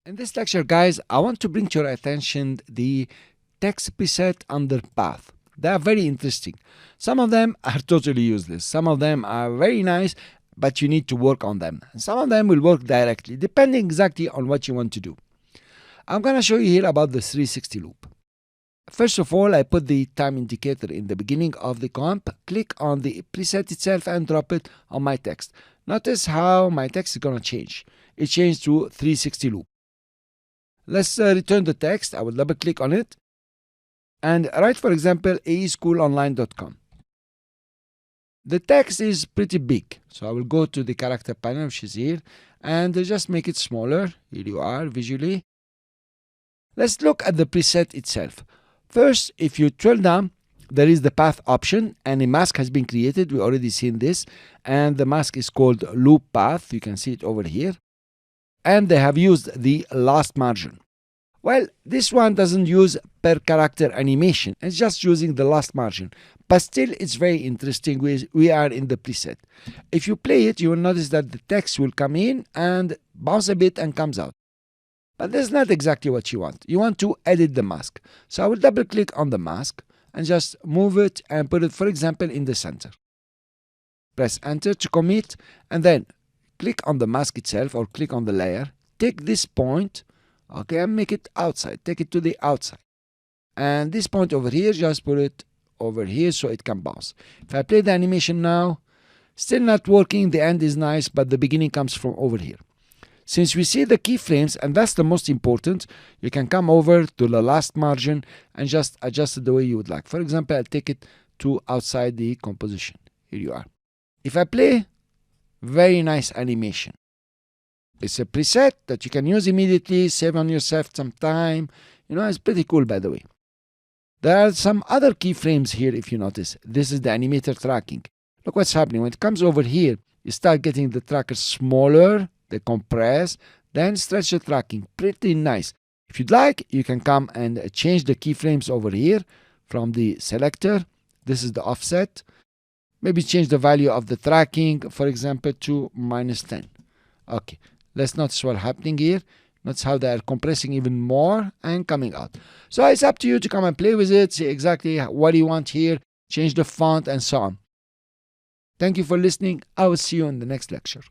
In this lecture, guys, I want to bring to your attention the text preset under path. They are very interesting. Some of them are totally useless. Some of them are very nice, but you need to work on them. And some of them will work directly, depending exactly on what you want to do. I'm going to show you here about the 360 loop. First of all, I put the time indicator in the beginning of the comp, click on the preset itself and drop it on my text. Notice how my text is going to change. It changed to 360 loop. Let's return the text. I will double click on it and write, for example, aeschoolonline.com. The text is pretty big, so I will go to the character panel, which is here, and just make it smaller. Here you are visually. Let's look at the preset itself. First, if you drill down, there is the path option and a mask has been created. We already seen this, and the mask is called loop path. You can see it over here. And they have used the last margin. Well, this one doesn't use per character animation. It's just using the last margin. But still, it's very interesting. We are in the preset. If you play it, you will notice that the text will come in and bounce a bit and comes out. But that's not exactly what you want. You want to edit the mask. So I will double click on the mask and just move it and put it, for example, in the center. Press enter to commit and then click on the mask itself or click on the layer. Take this point, okay, and make it outside. Take it to the outside. And this point over here, just put it over here so it can bounce. If I play the animation now, still not working. The end is nice, but the beginning comes from over here. Since we see the keyframes, and that's the most important, you can come over to the last margin and just adjust it the way you would like. For example, I'll take it to outside the composition. Here you are. If I play, very nice animation. It's a preset that you can use immediately, save on yourself some time. You know, it's pretty cool, by the way. There are some other keyframes here, if you notice. This is the animator tracking. Look what's happening. When it comes over here, you start getting the tracker smaller, they compress, then stretch the tracking. Pretty nice. If you'd like, you can come and change the keyframes over here from the selector. This is the offset. Maybe change the value of the tracking, for example, to -10. Okay, let's notice what's happening here. Notice how they are compressing even more and coming out. So it's up to you to come and play with it, see exactly what you want here, change the font and so on. Thank you for listening. I will see you in the next lecture.